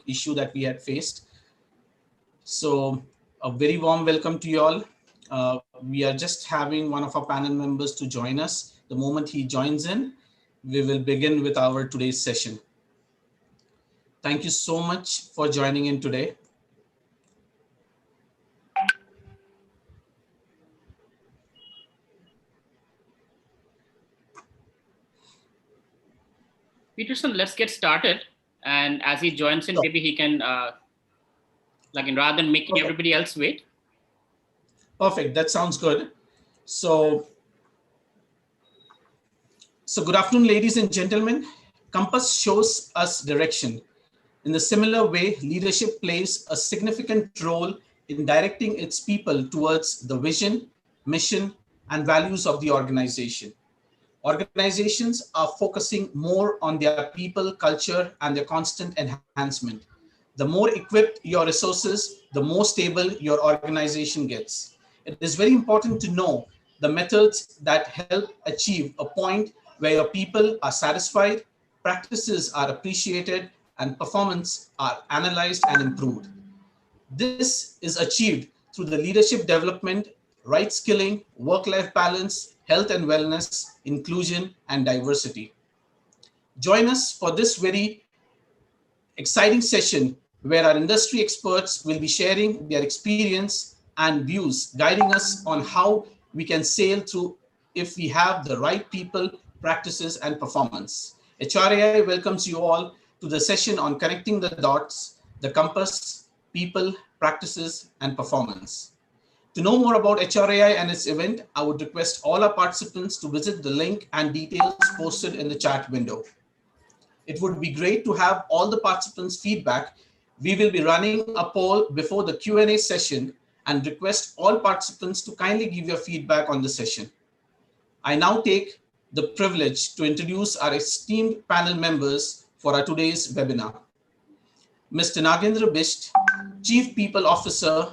issue that we had faced. So a very warm welcome to you all. We are just having one of our panel members to join us. The moment he joins in, we will begin with our today's session. Thank you so much for joining in today. Peterson, let's get started. And as he joins in, Sure. maybe he can, rather than making everybody else wait. Perfect. That sounds good. So good afternoon, ladies and gentlemen. Compass shows us direction. In the similar way, leadership plays a significant role in directing its people towards the vision, mission, and values of the organization. Organizations are focusing more on their people, culture, and their constant enhancement. The more equipped your resources, the more stable your organization gets. It is very important to know the methods that help achieve a point where your people are satisfied, practices are appreciated, and performance are analyzed and improved. This is achieved through the leadership development, right skilling, work-life balance, health and wellness, inclusion, and diversity. Join us for this very exciting session where our industry experts will be sharing their experience and views, guiding us on how we can sail through if we have the right people, practices, and performance. HRAI welcomes you all to the session on connecting the dots, the compass, people, practices, and performance. To know more about HRAI and its event, I would request all our participants to visit the link and details posted in the chat window. It would be great to have all the participants' feedback. We will be running a poll before the Q&A session and request all participants to kindly give your feedback on the session. I now take the privilege to introduce our esteemed panel members for our today's webinar. Mr. Nagendra Bisht, Chief People Officer,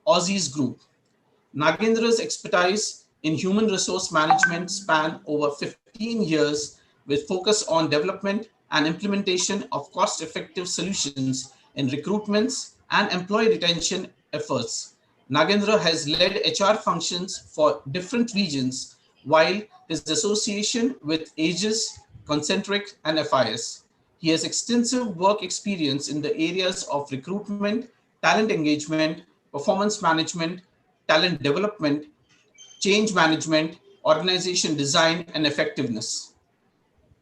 Aussies Group. Nagendra's expertise in human resource management span over 15 years with focus on development and implementation of cost-effective solutions in recruitments and employee retention efforts. Nagendra has led HR functions for different regions, while his association with Aegis, Concentric, and FIS. He has extensive work experience in the areas of recruitment, talent engagement, performance management, talent development, change management, organization design, and effectiveness.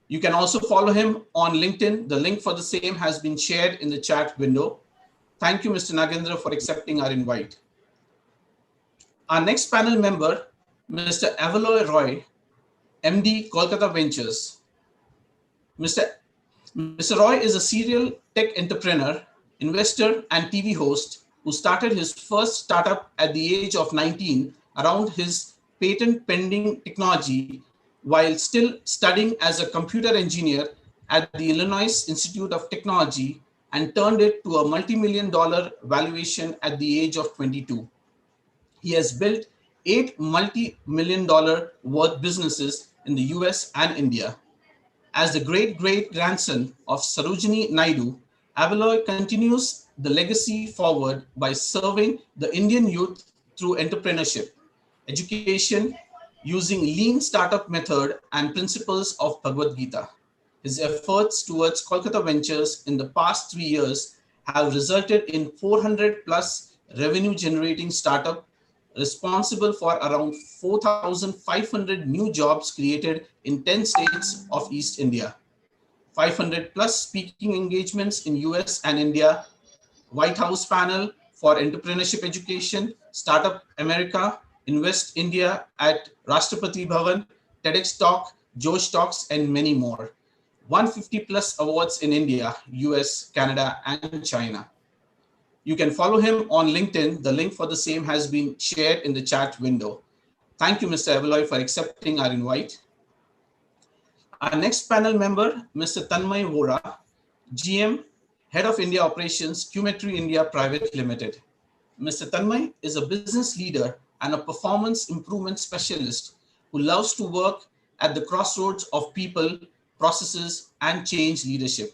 You can also follow him on LinkedIn. The link for the same has been shared in the chat window. Thank you, Mr. Nagendra, for accepting our invite. Our next panel member, Mr. Avaloy Roy, MD, Kolkata Ventures. Mr. Roy is a serial tech entrepreneur, investor, and TV host who started his first startup at the age of 19 around his patent pending technology while still studying as a computer engineer at the Illinois Institute of Technology, and turned it to a multi-million-dollar valuation at the age of 22. He has built 8 multi-million-dollar worth businesses in the US and India. As the great-great-grandson of Sarojini Naidu, Avaloy continues the legacy forward by serving the Indian youth through entrepreneurship, education, using lean startup method and principles of Bhagavad Gita. His efforts towards Kolkata Ventures in the past 3 years have resulted in 400 plus revenue generating startup responsible for around 4,500 new jobs created in 10 states of East India, 500 plus speaking engagements in US and India, White House panel for entrepreneurship education, Startup America, Invest India at Rashtrapati Bhavan, TEDx Talk, Josh Talks, and many more. 150 plus awards in India, US, Canada, and China. You can follow him on LinkedIn. The link for the same has been shared in the chat window. Thank you, Mr. Avaloy, for accepting our invite. Our next panel member, Mr. Tanmay Vora, GM, Head of India Operations, Qmetry India Private Limited. Mr. Tanmay is a business leader and a performance improvement specialist who loves to work at the crossroads of people, processes, and change leadership.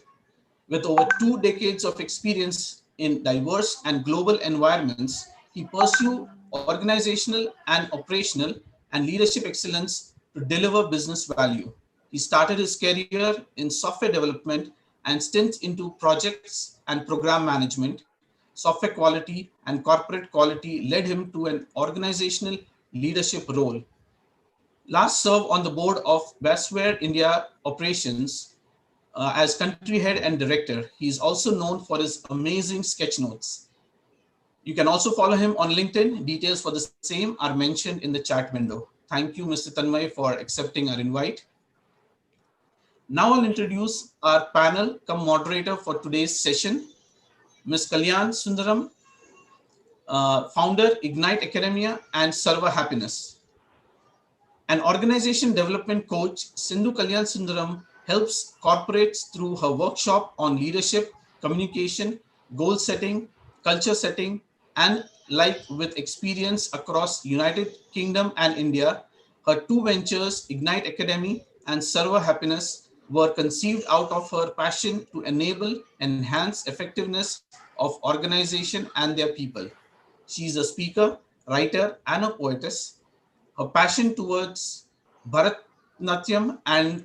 With over 2 decades of experience in diverse and global environments, he pursued organizational and operational and leadership excellence to deliver business value. He started his career in software development and stints into projects and program management. Software quality and corporate quality led him to an organizational leadership role. Last served on the board of Basware India Operations as country head and director. He is also known for his amazing sketch notes. You can also follow him on LinkedIn. Details for the same are mentioned in the chat window. Thank you, Mr. Tanmay, for accepting our invite. Now I'll introduce our panel come moderator for today's session, Ms. Kalyan Sundaram, founder, Ignite Academia and Server Happiness. An organization development coach, Sindhu Kalyan Sundaram helps corporates through her workshop on leadership, communication, goal setting, culture setting, and like with experience across United Kingdom and India. Her two ventures, Ignite Academy and Server Happiness, were conceived out of her passion to enable, enhance effectiveness of organization and their people. She is a speaker, writer, and a poetess. Her passion towards Bharatnatyam and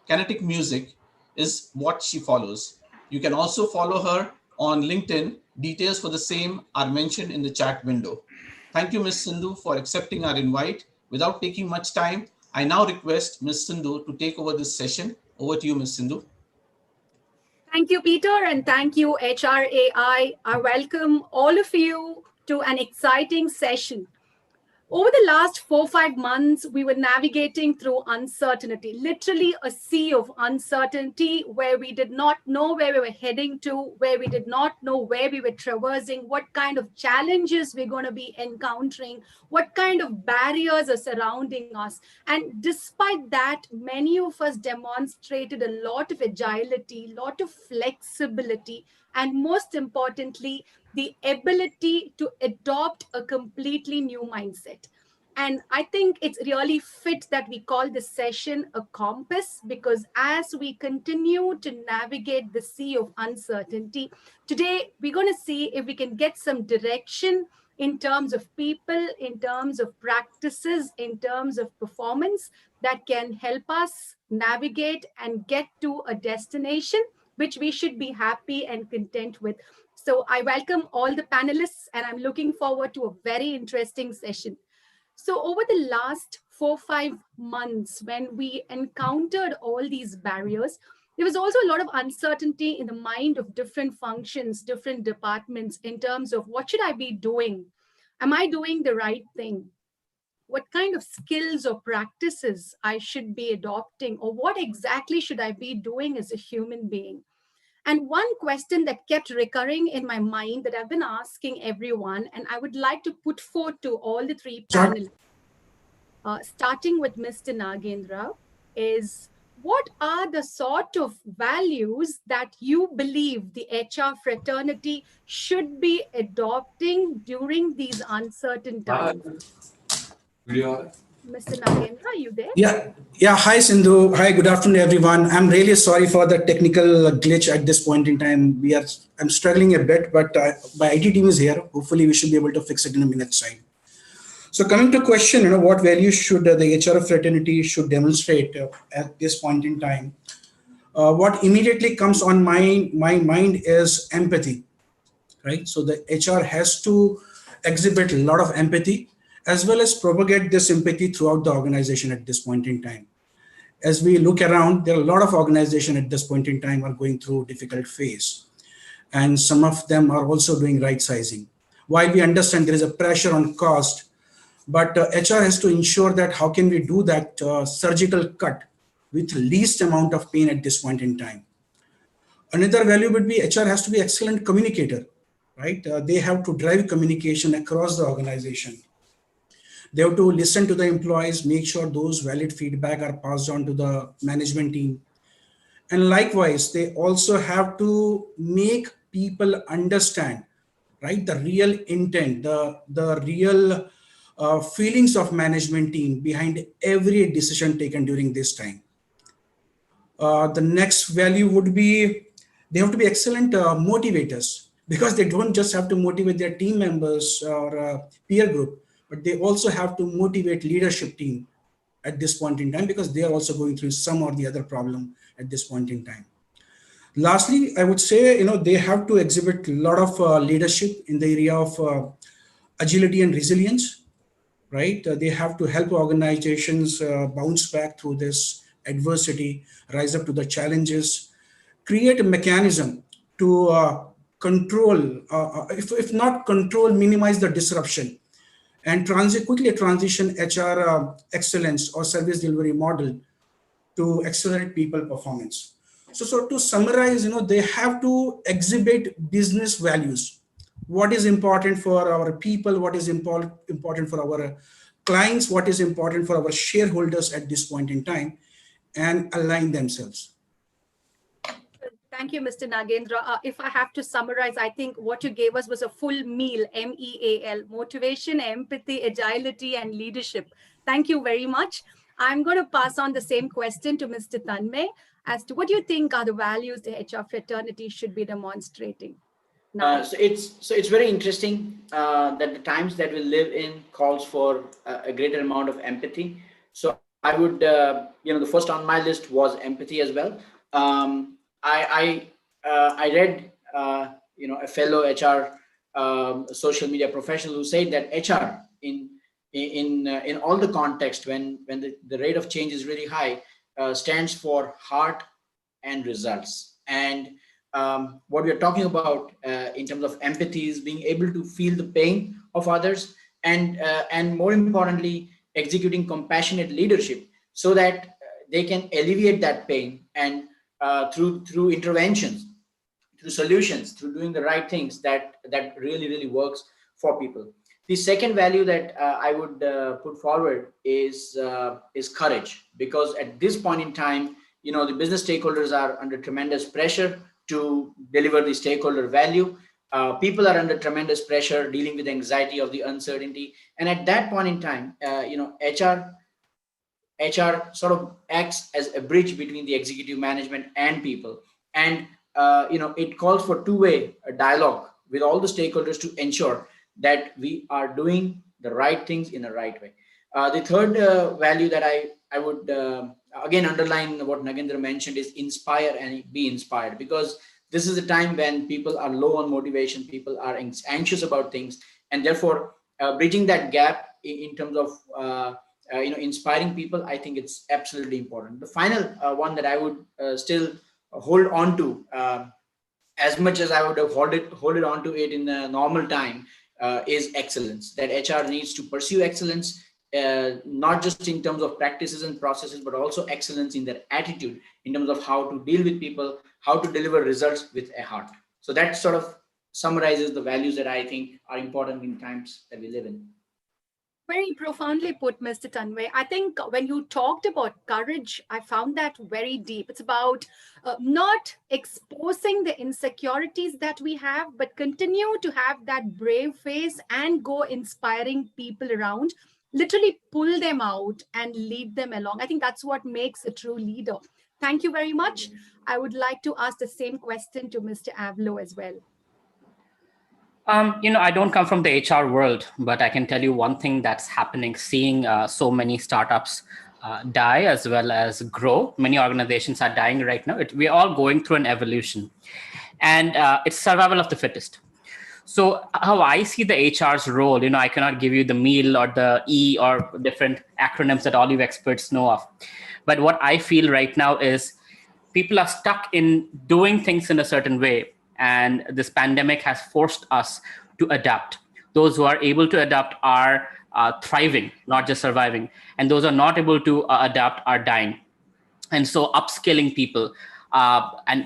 kinetic music is what she follows. You can also follow her on LinkedIn. Details for the same are mentioned in the chat window. Thank you, Ms. Sindhu, for accepting our invite. Without taking much time, I now request Ms. Sindhu to take over this session. Over to you, Ms. Sindhu. Thank you, Peter, and thank you, HRAI. I welcome all of you to an exciting session. Over the last 4-5 months, we were navigating through uncertainty, literally a sea of uncertainty where we did not know where we were heading to, where we did not know where we were traversing, what kind of challenges we're going to be encountering, what kind of barriers are surrounding us. And despite that, many of us demonstrated a lot of agility, a lot of flexibility, and most importantly, the ability to adopt a completely new mindset. And I think it's really fit that we call this session a compass, because as we continue to navigate the sea of uncertainty, today we're going to see if we can get some direction in terms of people, in terms of practices, in terms of performance that can help us navigate and get to a destination which we should be happy and content with. So I welcome all the panelists, and I'm looking forward to a very interesting session. So over the last 4-5 months, when we encountered all these barriers, there was also a lot of uncertainty in the mind of different functions, different departments in terms of what should I be doing? Am I doing the right thing? What kind of skills or practices I should be adopting, or what exactly should I be doing as a human being? And one question that kept recurring in my mind that I've been asking everyone, and I would like to put forth to all the three panelists, starting with Mr. Nagendra, is what are the sort of values that you believe the HR fraternity should be adopting during these uncertain times? Mr. Nagendra, are you there? Yeah. Hi, Sindhu. Hi, good afternoon, everyone. I'm really sorry for the technical glitch at this point in time. I'm struggling a bit, but my IT team is here. Hopefully, we should be able to fix it in a minute's time. So, coming to question, what values should the HR fraternity should demonstrate at this point in time? What immediately comes on my mind is empathy, right? So the HR has to exhibit a lot of empathy, as well as propagate this empathy throughout the organization at this point in time. As we look around, there are a lot of organizations at this point in time are going through a difficult phase. And some of them are also doing right sizing. While we understand there is a pressure on cost, but HR has to ensure that how can we do that surgical cut with least amount of pain at this point in time. Another value would be HR has to be excellent communicator, right? They have to drive communication across the organization. They have to listen to the employees, make sure those valid feedback are passed on to the management team. And likewise, they also have to make people understand, right, the real intent, the real feelings of management team behind every decision taken during this time. The next value would be They have to be excellent motivators, because they don't just have to motivate their team members or peer group, but they also have to motivate leadership team at this point in time, because they are also going through some or the other problem at this point in time. Lastly, I would say, they have to exhibit a lot of leadership in the area of agility and resilience, right? They have to help organizations bounce back through this adversity, rise up to the challenges, create a mechanism to control, if not control, minimize the disruption, and quickly transition HR excellence or service delivery model to accelerate people performance. So to summarize, they have to exhibit business values. What is important for our people? What is important for our clients? What is important for our shareholders at this point in time, and align themselves. Thank you, Mr. Nagendra. If I have to summarize, I think what you gave us was a full meal, MEAL, motivation, empathy, agility, and leadership. Thank you very much. I'm going to pass on the same question to Mr. Tanmay as to what do you think are the values the HR fraternity should be demonstrating? So it's very interesting that the times that we live in calls for a greater amount of empathy. So I would, the first on my list was empathy as well. I read, a fellow HR social media professional who said that HR in all the context when the rate of change is really high stands for heart and results. And what we are talking about in terms of empathy is being able to feel the pain of others, and more importantly, executing compassionate leadership so that they can alleviate that pain, and through interventions, through solutions, through doing the right things that really works for people. The second value that I would put forward is courage, because at this point in time, the business stakeholders are under tremendous pressure to deliver the stakeholder value. People are under tremendous pressure dealing with anxiety of the uncertainty. And at that point in time, HR sort of acts as a bridge between the executive management and people. And, it calls for two-way dialogue with all the stakeholders to ensure that we are doing the right things in the right way. The third value that I would again underline what Nagendra mentioned is inspire and be inspired, because this is a time when people are low on motivation, people are anxious about things, and therefore bridging that gap in terms of inspiring people, I think it's absolutely important. The final one that I would still hold on to, as much as I would have hold it on to it in the normal time, is excellence. That HR needs to pursue excellence, not just in terms of practices and processes, but also excellence in their attitude, in terms of how to deal with people, how to deliver results with a heart. So that sort of summarizes the values that I think are important in times that we live in. Very profoundly put, Mr. Tanmay. I think when you talked about courage, I found that very deep. It's about not exposing the insecurities that we have, but continue to have that brave face and go inspiring people around, literally pull them out and lead them along. I think that's what makes a true leader. Thank you very much. I would like to ask the same question to Mr. Avlo as well. I don't come from the HR world, but I can tell you one thing that's happening, seeing so many startups die as well as grow. Many organizations are dying right now. We're all going through an evolution, and it's survival of the fittest. So how I see the HR's role, I cannot give you the MEAL or the E or different acronyms that all you experts know of. But what I feel right now is people are stuck in doing things in a certain way. And this pandemic has forced us to adapt. Those who are able to adapt are thriving, not just surviving. And those who are not able to adapt are dying. And so upskilling people and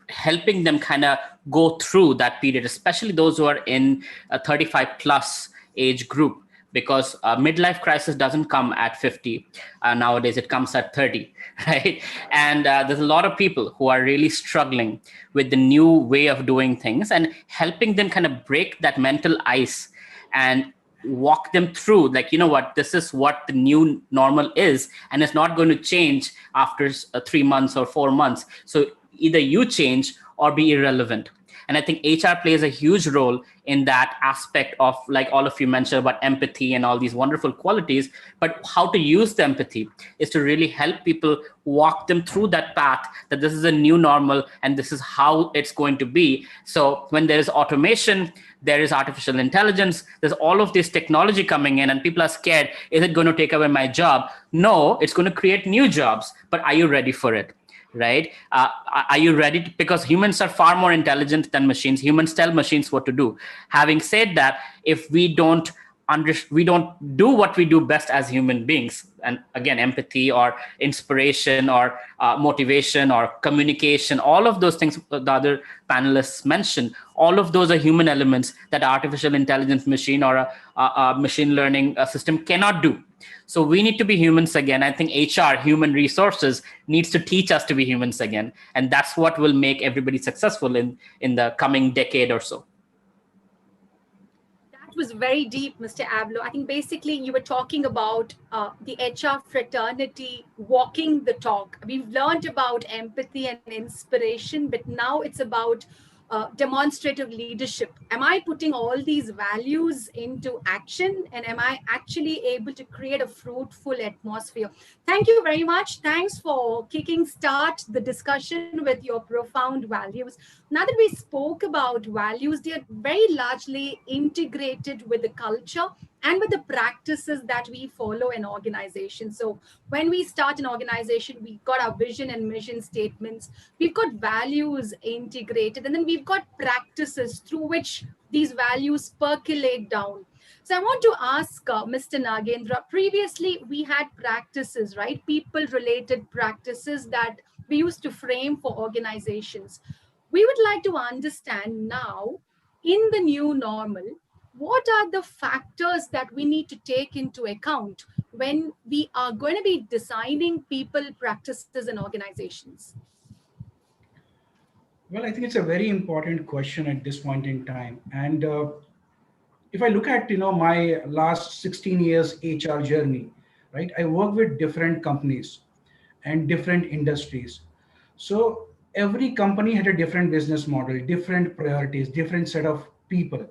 helping them kind of go through that period, especially those who are in a 35 plus age group, because midlife crisis doesn't come at 50. Nowadays, it comes at 30, right? And there's a lot of people who are really struggling with the new way of doing things, and helping them kind of break that mental ice and walk them through, like, this is what the new normal is, and it's not going to change after 3 months or 4 months. So either you change or be irrelevant. And I think HR plays a huge role in that aspect of, like all of you mentioned about empathy and all these wonderful qualities, but how to use the empathy is to really help people, walk them through that path, that this is a new normal and this is how it's going to be. So when there is automation, there is artificial intelligence, there's all of this technology coming in and people are scared, is it going to take away my job? No, it's going to create new jobs, but are you ready for it? Right? Are you ready to, because humans are far more intelligent than machines. Humans tell machines what to do. Having said that, if we don't do what we do best as human beings, and again, empathy or inspiration or motivation or communication, all of those things the other panelists mentioned, all of those are human elements that artificial intelligence machine or a machine learning system cannot do. So we need to be humans again. I think HR, human resources, needs to teach us to be humans again. And that's what will make everybody successful in the coming decade or so. That was very deep, Mr. Ablo. I think basically you were talking about the HR fraternity walking the talk. We've learned about empathy and inspiration, but now it's about demonstrative leadership. Am I putting all these values into action, and am I actually able to create a fruitful atmosphere? Thank you very much. Thanks for kicking start the discussion with your profound values. Now that we spoke about values, they are very largely integrated with the culture and with the practices that we follow in organizations. So when we start an organization, we've got our vision and mission statements, we've got values integrated, and then we've got practices through which these values percolate down. So I want to ask Mr. Nagendra, previously we had practices, right? People related practices that we used to frame for organizations. We would like to understand now, in the new normal, what are the factors that we need to take into account when we are going to be designing people practices in organizations? Well, I think it's a very important question at this point in time. And if I look at my last 16 years HR journey, right? I work with different companies and different industries. So every company had a different business model, different priorities, different set of people,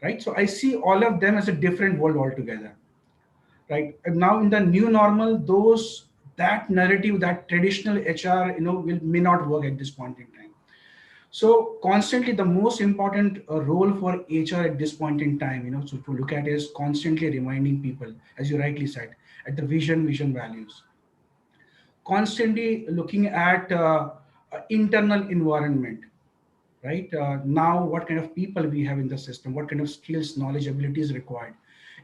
right? So I see all of them as a different world altogether, right? And now in the new normal, that narrative, that traditional HR, may not work at this point in time. So constantly, the most important role for HR at this point in time, so to look at is constantly reminding people, as you rightly said, at the vision values. Constantly looking at internal environment, right? Now, what kind of people we have in the system, what kind of skills, knowledge, abilities required.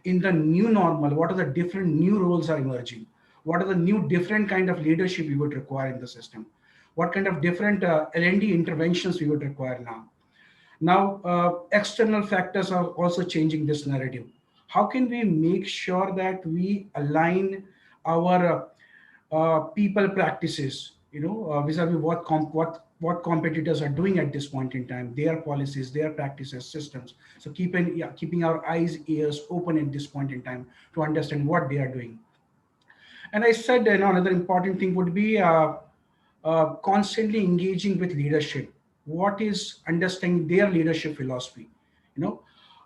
In the new normal, what are the different new roles are emerging? What are the new different kind of leadership we would require in the system? What kind of different L&D interventions we would require now? Now, external factors are also changing this narrative. How can we make sure that we align our people practices, vis-a-vis what competitors are doing at this point in time, their policies, their practices, systems. So keeping our eyes, ears open at this point in time to understand what they are doing. And I said, another important thing would be constantly engaging with leadership. What is understanding their leadership philosophy?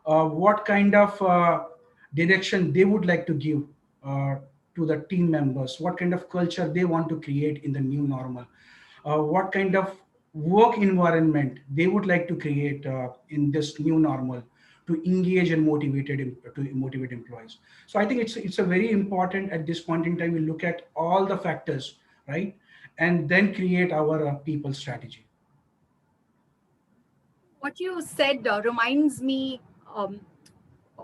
What kind of direction they would like to give to the team members, what kind of culture they want to create in the new normal, what kind of work environment they would like to create in this new normal to engage and motivate employees. So I think it's a very important at this point in time we look at all the factors, right, and then create our people strategy. What you said reminds me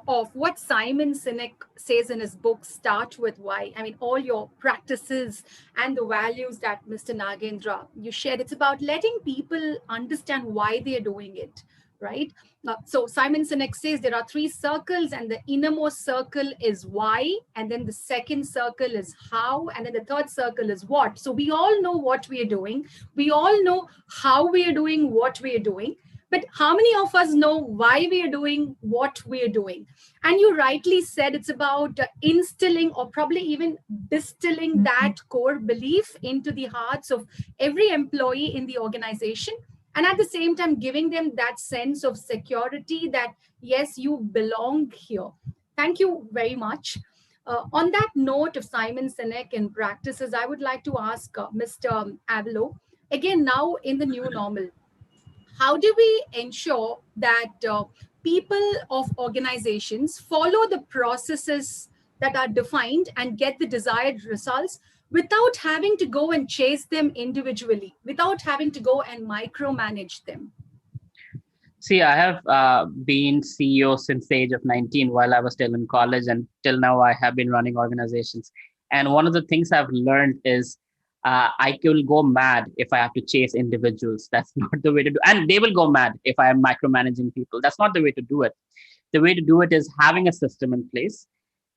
of what Simon Sinek says in his book, Start With Why. I mean, all your practices and the values that Mr. Nagendra, you shared, it's about letting people understand why they're doing it, right? So Simon Sinek says there are 3 circles, and the innermost circle is why, and then the second circle is how, and then the third circle is what. So we all know what we are doing. We all know how we are doing what we are doing. But how many of us know why we are doing what we are doing? And you rightly said it's about instilling or probably even distilling that core belief into the hearts of every employee in the organization. and at the same time giving them that sense of security that, yes, you belong here. Thank you very much. On that note of Simon Sinek and practices, I would like to ask Mr. Avilo, again, now in the new normal, how do we ensure that people of organizations follow the processes that are defined and get the desired results without having to go and chase them individually, without having to go and micromanage them? See, I have been CEO since the age of 19 while I was still in college, and till now I have been running organizations. And one of the things I've learned is I will go mad if I have to chase individuals. That's not the way to do it. And they will go mad if I am micromanaging people. That's not the way to do it. The way to do it is having a system in place,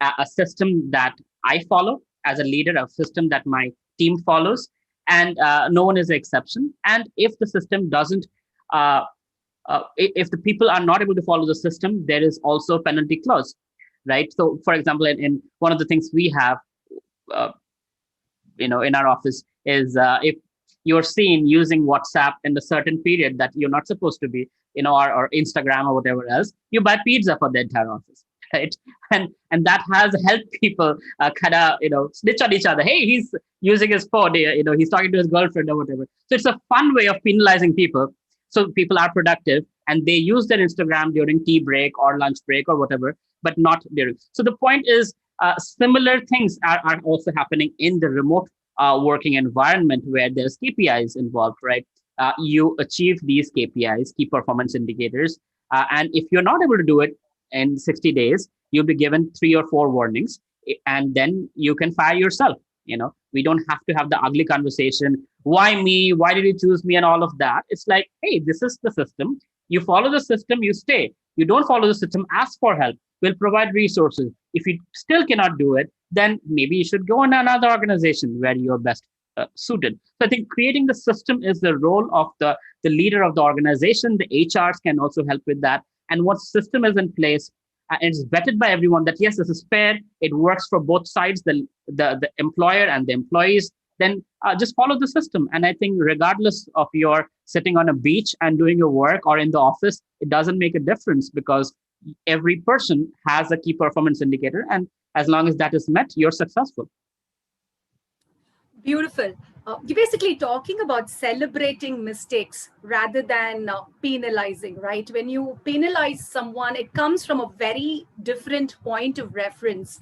a system that I follow as a leader, a system that my team follows, and no one is an exception. And if the system doesn't, if the people are not able to follow the system, there is also a penalty clause, right? So, for example, in one of the things we have, uh, in our office is if you're seen using WhatsApp in a certain period that you're not supposed to be, or Instagram or whatever else, you buy pizza for the entire office, right? And that has helped people kind of snitch on each other. Hey, he's using his phone, he's talking to his girlfriend or whatever. So it's a fun way of penalizing people. So people are productive and they use their Instagram during tea break or lunch break or whatever, but not during. So the point is, similar things are also happening in the remote working environment where there's KPIs involved, right? You achieve these KPIs, key performance indicators, and if you're not able to do it in 60 days, you'll be given 3 or 4 warnings, and then you can fire yourself. We don't have to have the ugly conversation. Why me? Why did you choose me? And all of that. It's like, hey, this is the system. You follow the system, you stay. You don't follow the system, ask for help. We'll provide resources. If you still cannot do it, then maybe you should go in another organization where you're best suited. So I think creating the system is the role of the leader of the organization. The HRs can also help with that. And once system is in place, and it's vetted by everyone that, yes, this is fair, it works for both sides, the employer and the employees, then just follow the system. And I think regardless of your sitting on a beach and doing your work or in the office, it doesn't make a difference because every person has a key performance indicator. And as long as that is met, you're successful. Beautiful. You're basically talking about celebrating mistakes rather than penalizing, right? When you penalize someone, it comes from a very different point of reference,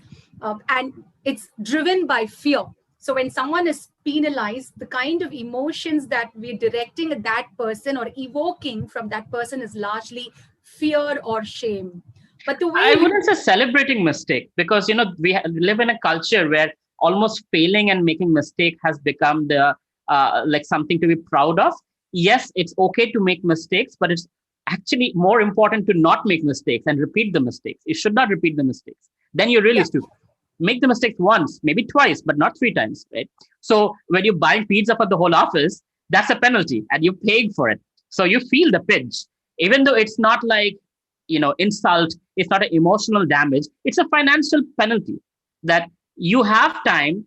and it's driven by fear. So when someone is penalized, the kind of emotions that we're directing at that person or evoking from that person is largely fear or shame. But the way I wouldn't say celebrating mistake, because we live in a culture where almost failing and making mistake has become the like something to be proud of. Yes, it's okay to make mistakes, but it's actually more important to not make mistakes and repeat the mistakes. You should not repeat the mistakes. Then you're really stupid. Make the mistake once, maybe twice, but not 3 times, right? So when you buy pizza for the whole office, that's a penalty and you're paying for it. So you feel the pinch, even though it's not like, insult, it's not an emotional damage. It's a financial penalty that you have time,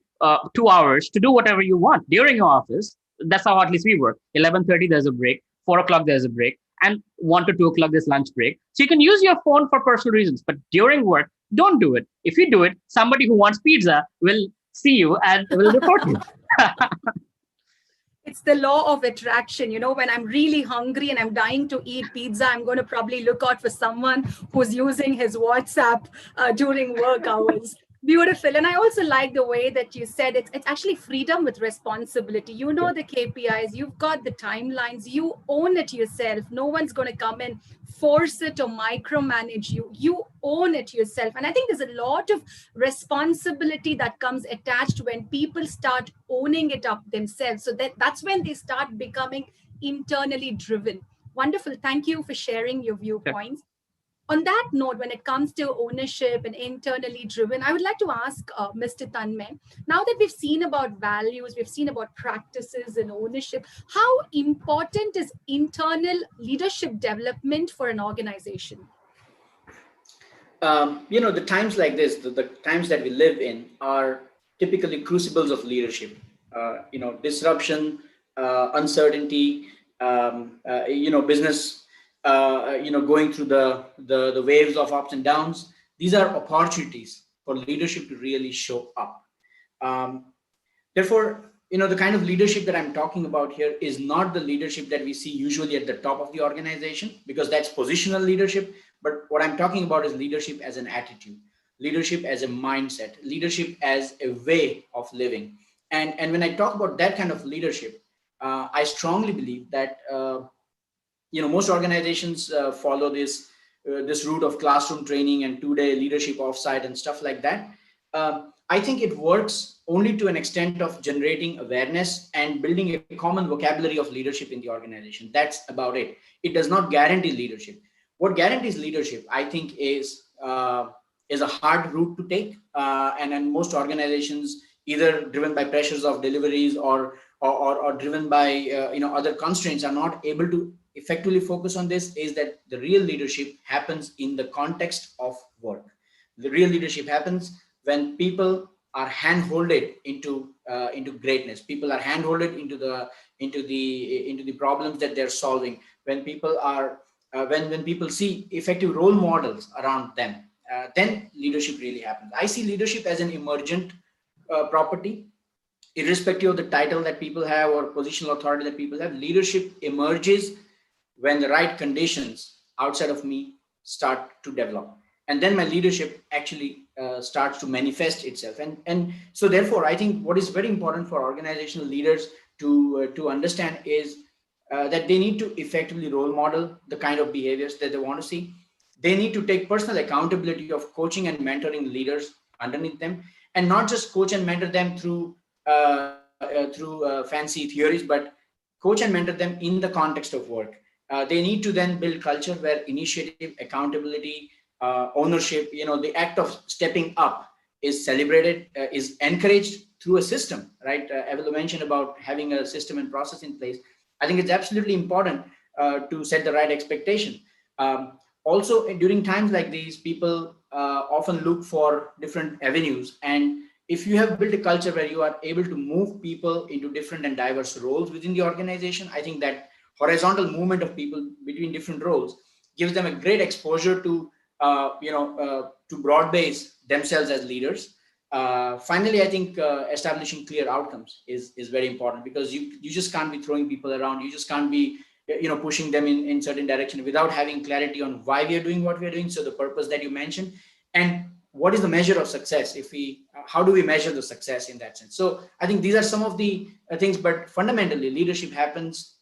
2 hours to do whatever you want during your office. That's how at least we work. 11:30, there's a break. 4 o'clock, there's a break. And 1 to 2 o'clock, there's lunch break. So you can use your phone for personal reasons, but during work, don't do it. If you do it, somebody who wants pizza will see you and will report you. It's the law of attraction. When I'm really hungry and I'm dying to eat pizza, I'm going to probably look out for someone who's using his WhatsApp during work hours. Beautiful. And I also like the way that you said it's actually freedom with responsibility. The KPIs, you've got the timelines, you own it yourself. No one's going to come and force it or micromanage you. You own it yourself. And I think there's a lot of responsibility that comes attached when people start owning it up themselves. So that's when they start becoming internally driven. Wonderful. Thank you for sharing your viewpoints. On that note, when it comes to ownership and internally driven, I would like to ask Mr. Tanmay, now that we've seen about values, we've seen about practices and ownership, how important is internal leadership development for an organization? The times like this, the times that we live in are typically crucibles of leadership. Disruption, uncertainty, business, going through the waves of ups and downs. These are opportunities for leadership to really show up. Therefore, the kind of leadership that I'm talking about here is not the leadership that we see usually at the top of the organization, because that's positional leadership. But what I'm talking about is leadership as an attitude, leadership as a mindset, leadership as a way of living. And when I talk about that kind of leadership, I strongly believe that most organizations follow this route of classroom training and 2-day leadership offsite and stuff like that. I think it works only to an extent of generating awareness and building a common vocabulary of leadership in the organization. That's about it. It does not guarantee leadership. What guarantees leadership, I think, is a hard route to take, and then most organizations, either driven by pressures of deliveries or driven by other constraints, are not able to effectively focus on this. Is that the real leadership happens in the context of work. The real leadership happens when people are hand-holded into greatness. People are hand-holded into the problems that they're solving. When people are when people see effective role models around them, then leadership really happens. I see leadership as an emergent property, irrespective of the title that people have or positional authority that people have. Leadership emerges when the right conditions outside of me start to develop, and then my leadership actually starts to manifest itself. And so therefore, I think what is very important for organizational leaders to understand is that they need to effectively role model the kind of behaviors that they want to see. They need to take personal accountability of coaching and mentoring leaders underneath them, and not just coach and mentor them through fancy theories, but coach and mentor them in the context of work. They need to then build culture where initiative, accountability, ownership, the act of stepping up is celebrated, is encouraged through a system, right? Evelyn mentioned about having a system and process in place. I think it's absolutely important to set the right expectation. Also, during times like these, people often look for different avenues. And if you have built a culture where you are able to move people into different and diverse roles within the organization, I think that horizontal movement of people between different roles gives them a great exposure to broad base themselves as leaders. Finally, I think establishing clear outcomes is very important, because you just can't be throwing people around. You just can't be pushing them in certain direction without having clarity on why we are doing what we are doing. So the purpose that you mentioned, and what is the measure of success? How do we measure the success in that sense? So I think these are some of the things, but fundamentally leadership happens.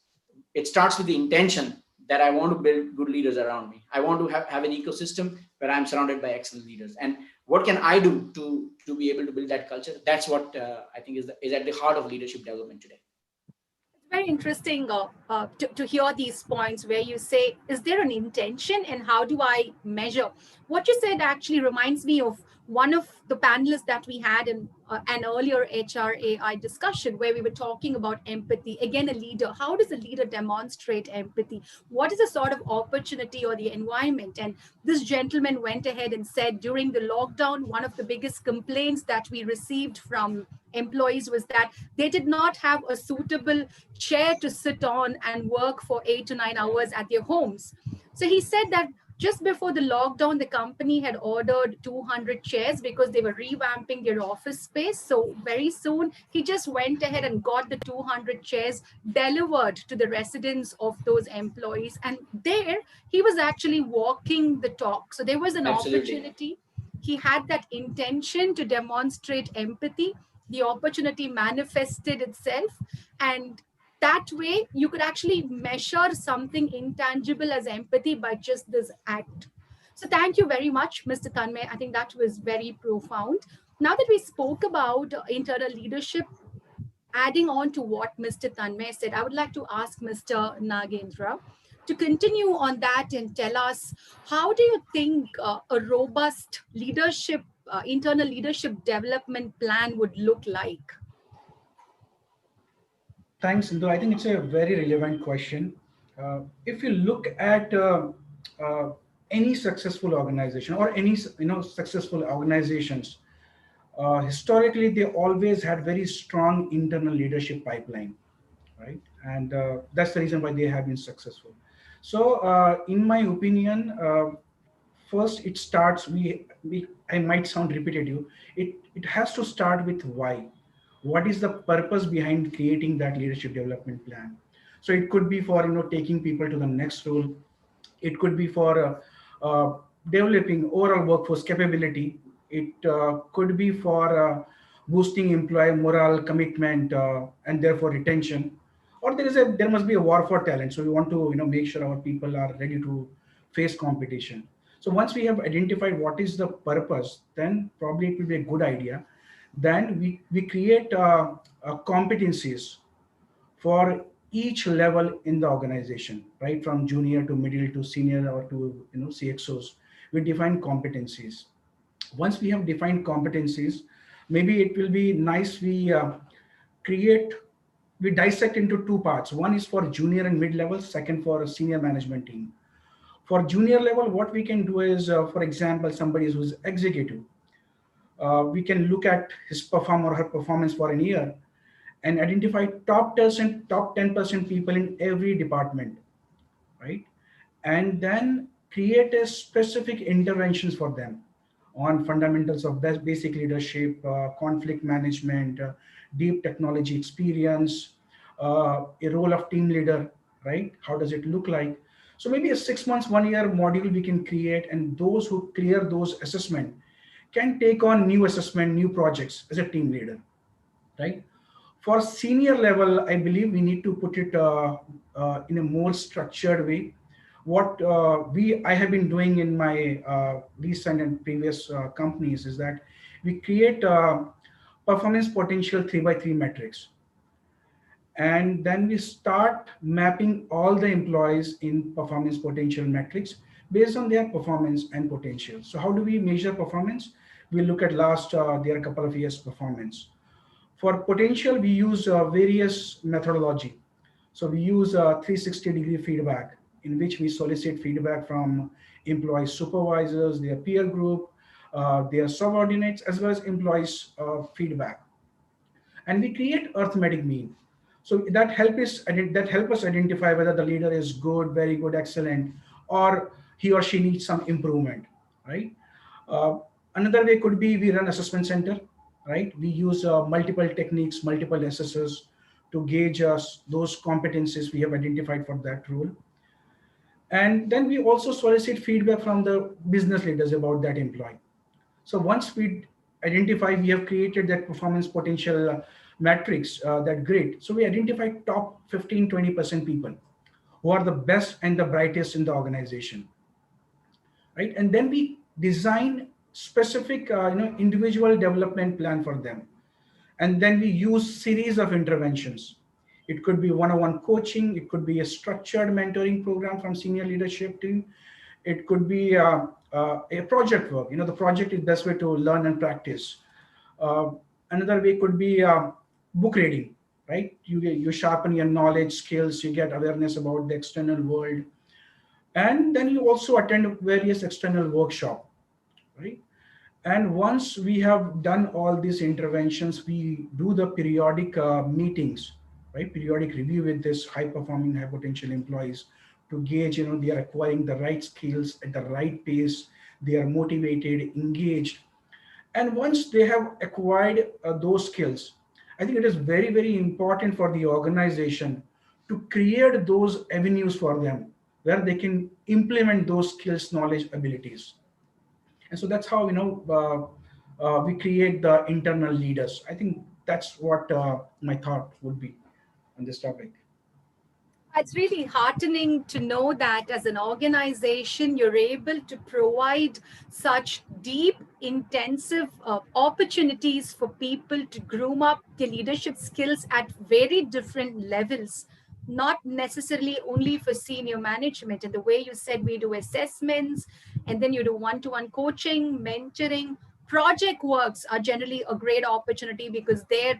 It starts with the intention that I want to build good leaders around me. I want to have an ecosystem where I'm surrounded by excellent leaders. And what can I do to be able to build that culture? That's what I think is at the heart of leadership development today. It's very interesting to hear these points where you say, is there an intention and how do I measure? What you said actually reminds me of one of the panelists that we had in an earlier HRAI discussion, where we were talking about empathy. Again, a leader. How does a leader demonstrate empathy? What is the sort of opportunity or the environment? And this gentleman went ahead and said during the lockdown, one of the biggest complaints that we received from employees was that they did not have a suitable chair to sit on and work for 8 to 9 hours at their homes. So he said that just before the lockdown, the company had ordered 200 chairs because they were revamping their office space. So very soon, he just went ahead and got the 200 chairs delivered to the residence of those employees. And there, he was actually walking the talk. So there was an opportunity. He had that intention to demonstrate empathy. The opportunity manifested itself. And that way you could actually measure something intangible as empathy by just this act. So thank you very much, Mr. Tanmay. I think that was very profound. Now that we spoke about internal leadership, adding on to what Mr. Tanmay said, I would like to ask Mr. Nagendra to continue on that and tell us, how do you think a robust leadership, internal leadership development plan would look like? Thanks, Sindhu. I think it's a very relevant question. If you look at any successful organization or any successful organizations, historically they always had very strong internal leadership pipeline, right? and that's the reason why they have been successful. So in my opinion, first it starts, we I might sound repetitive, it has to start with why. What is the purpose behind creating that leadership development plan? So it could be for taking people to the next role. It could be for developing overall workforce capability. It could be for boosting employee morale, commitment, and therefore retention. Or there must be a war for talent. So we want to make sure our people are ready to face competition. So once we have identified what is the purpose, then probably it will be a good idea. Then we create competencies for each level in the organization, right from junior to middle to senior or to CXOs. We define competencies. Once we have defined competencies, maybe it will be nice create we dissect into two parts. One is for junior and mid level, second for a senior management team. For junior level, what we can do is, for example, somebody who's executive, we can look at his perform or her performance for a year and identify top 10% people in every department, right? And then create a specific interventions for them on fundamentals of basic leadership, conflict management, deep technology experience, a role of team leader, right? How does it look like? So maybe a 6 months, 1 year module we can create, and those who clear those assessment can take on new assessment, new projects as a team leader, right? For senior level, I believe we need to put it in a more structured way. What I have been doing in my recent and previous companies is that we create performance potential 3x3 metrics, and then we start mapping all the employees in performance potential metrics based on their performance and potential. So how do we measure performance? We look at last their couple of years performance. For potential, we use various methodology. So we use 360-degree feedback, in which we solicit feedback from employee supervisors, their peer group, their subordinates, as well as employees' feedback. And we create arithmetic mean. So that help us identify whether the leader is good, very good, excellent, or he or she needs some improvement, right? Another way could be we run assessment center, right? We use multiple techniques, multiple assessors to gauge those competencies we have identified for that role. And then we also solicit feedback from the business leaders about that employee. So once we identify, we have created that performance potential matrix, that grid. So we identify top 15, 20% people who are the best and the brightest in the organization, right? And then we design specific, individual development plan for them. And then we use series of interventions. It could be one-on-one coaching. It could be a structured mentoring program from senior leadership team. It could be a project work. The project is the best way to learn and practice. Another way could be book reading, right? You sharpen your knowledge, skills, you get awareness about the external world. And then you also attend various external workshop, right? And once we have done all these interventions, we do the periodic meetings, right? Periodic review with this high performing, high potential employees to gauge, they are acquiring the right skills at the right pace. They are motivated, engaged. And once they have acquired those skills, I think it is very, very important for the organization to create those avenues for them where they can implement those skills, knowledge, abilities. And so that's how we create the internal leaders. I think that's what my thought would be on this topic. It's really heartening to know that as an organization, you're able to provide such deep, intensive opportunities for people to groom up their leadership skills at very different levels, not necessarily only for senior management. And the way you said we do assessments, and then you do one-to-one coaching, mentoring, Project works are generally a great opportunity because there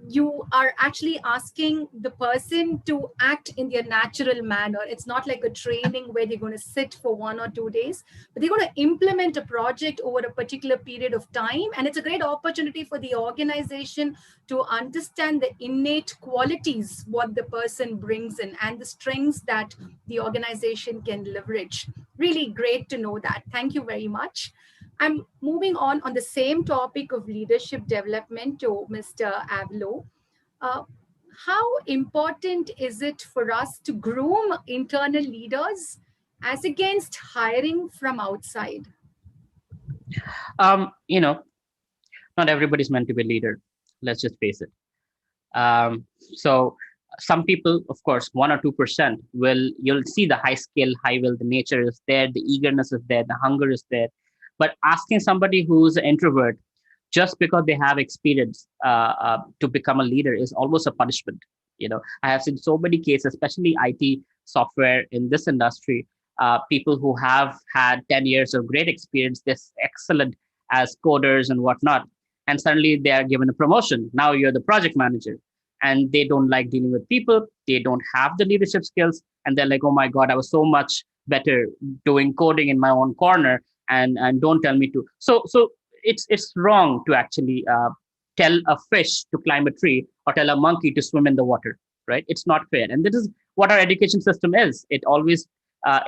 you are actually asking the person to act in their natural manner. It's not like a training where they're going to sit for 1 or 2 days, but they're going to implement a project over a particular period of time. And it's a great opportunity for the organization to understand the innate qualities, what the person brings in, and the strengths that the organization can leverage. Really great to know that. Thank you very much. I'm moving on the same topic of leadership development to Mr. Avlo. Uh, how important is it for us to groom internal leaders as against hiring from outside? You know, not everybody's meant to be a leader. Let's just face it. So some people, of course, 1 or 2% you'll see the high skill, high will, the nature is there, the eagerness is there, the hunger is there. But asking somebody who's an introvert just because they have experience to become a leader is almost a punishment. I have seen so many cases, especially IT software in this industry, people who have had 10 years of great experience, they're excellent as coders and whatnot, and suddenly they are given a promotion. Now you're the project manager, and they don't like dealing with people. They don't have the leadership skills, and they're like, oh my God, I was so much better doing coding in my own corner, and don't tell me to. So it's wrong to actually tell a fish to climb a tree or tell a monkey to swim in the water, right? It's not fair. And this is what our education system is. It always,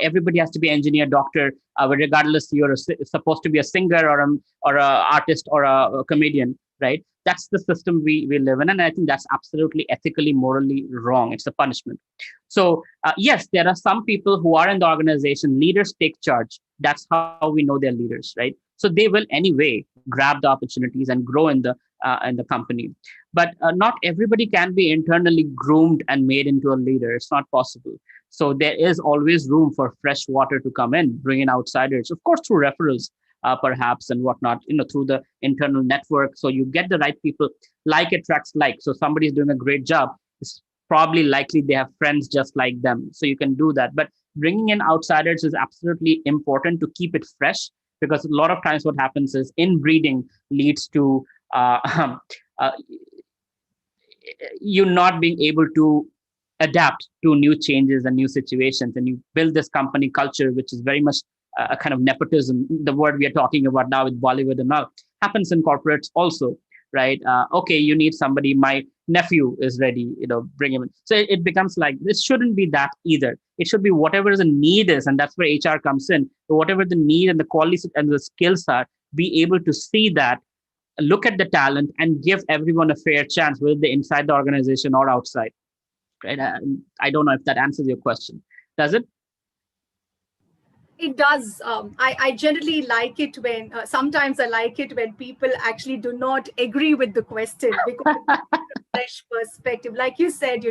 everybody has to be engineer, doctor, regardless you're supposed to be a singer or a artist or a comedian, right? That's the system we live in. And I think that's absolutely ethically, morally wrong. It's a punishment. So yes, there are some people who are in the organization, leaders take charge. That's how we know they're leaders, right? So they will anyway grab the opportunities and grow in the company. But not everybody can be internally groomed and made into a leader. It's not possible. So there is always room for fresh water to come in, bring in outsiders, of course, through referrals, perhaps, and whatnot, through the internal network. So you get the right people. Like attracts like. So somebody's doing a great job. It's probably likely they have friends just like them. So you can do that. But bringing in outsiders is absolutely important to keep it fresh, because a lot of times what happens is inbreeding leads to you not being able to adapt to new changes and new situations. And you build this company culture, which is very much a kind of nepotism. The word we are talking about now with Bollywood and all happens in corporates also, right? Okay, you need somebody. My nephew is ready, bring him in. So it becomes like, this shouldn't be that either. It should be whatever the need is. And that's where HR comes in. So whatever the need and the qualities and the skills are, be able to see that, look at the talent, and give everyone a fair chance, whether they're inside the organization or outside. Right? I don't know if that answers your question. Does it? It does. I generally like it when, sometimes I like it when people actually do not agree with the question, because fresh perspective. Like you said,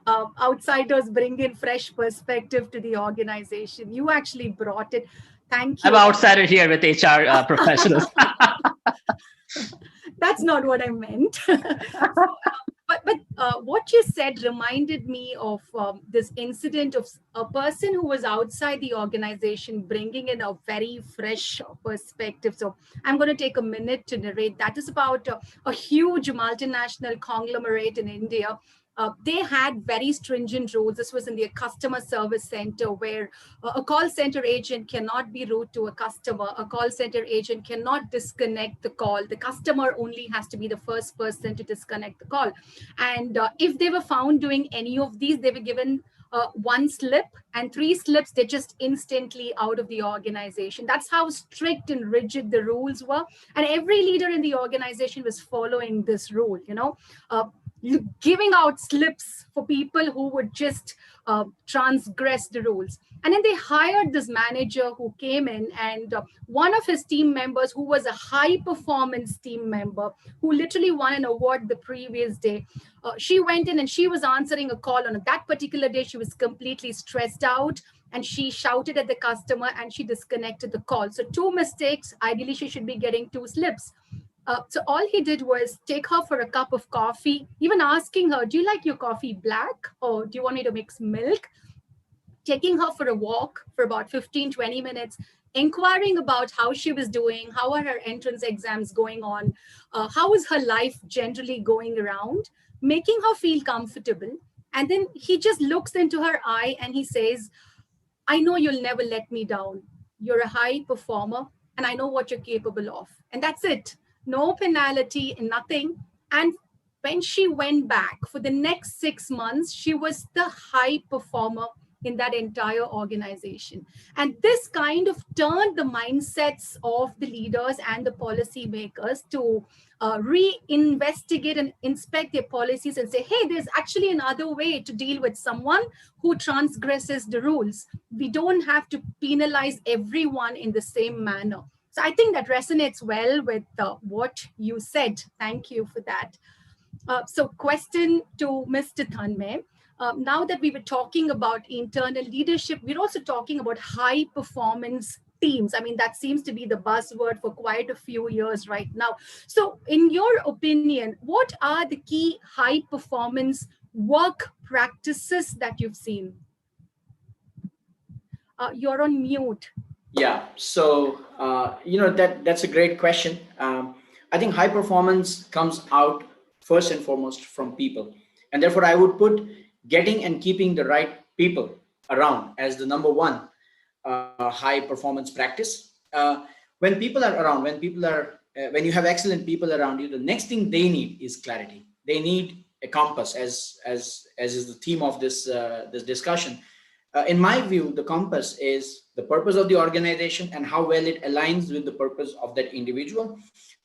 outsiders bring in fresh perspective to the organization. You actually brought it. Thank you. I'm outsider here with HR professionals. That's not what I meant. But what you said reminded me of this incident of a person who was outside the organization bringing in a very fresh perspective. So I'm going to take a minute to narrate. That is about a huge multinational conglomerate in India. They had very stringent rules. This was in their customer service center, where a call center agent cannot be rude to a customer. A call center agent cannot disconnect the call. The customer only has to be the first person to disconnect the call. And if they were found doing any of these, they were given 1 slip, and 3 slips, they're just instantly out of the organization. That's how strict and rigid the rules were. And every leader in the organization was following this rule, giving out slips for people who would just transgress the rules. And then they hired this manager who came in, and one of his team members, who was a high performance team member, who literally won an award the previous day, she went in and she was answering a call on that particular day. She was completely stressed out, and she shouted at the customer and she disconnected the call. So 2 mistakes. Ideally, she should be getting 2 slips. So all he did was take her for a cup of coffee, even asking her, do you like your coffee black, or do you want me to mix milk? Taking her for a walk for about 15, 20 minutes, inquiring about how she was doing, how are her entrance exams going on, how is her life generally going around, making her feel comfortable. And then he just looks into her eye and he says, I know you'll never let me down. You're a high performer and I know what you're capable of. And that's it. No penalty, nothing. And when she went back for the next 6 months, she was the high performer in that entire organization. And this kind of turned the mindsets of the leaders and the policymakers to reinvestigate and inspect their policies and say, hey, there's actually another way to deal with someone who transgresses the rules. We don't have to penalize everyone in the same manner. So I think that resonates well with what you said. Thank you for that. So question to Mr. Tanmay. Now that we were talking about internal leadership, we're also talking about high performance teams. I mean, that seems to be the buzzword for quite a few years right now. So in your opinion, what are the key high performance work practices that you've seen? You're on mute. Yeah, so that's a great question. I think high performance comes out first and foremost from people, and therefore I would put getting and keeping the right people around as the number one high performance practice. When people are around, when you have excellent people around you, the next thing they need is clarity. They need a compass, as is the theme of this discussion. In my view, the compass is the purpose of the organization and how well it aligns with the purpose of that individual.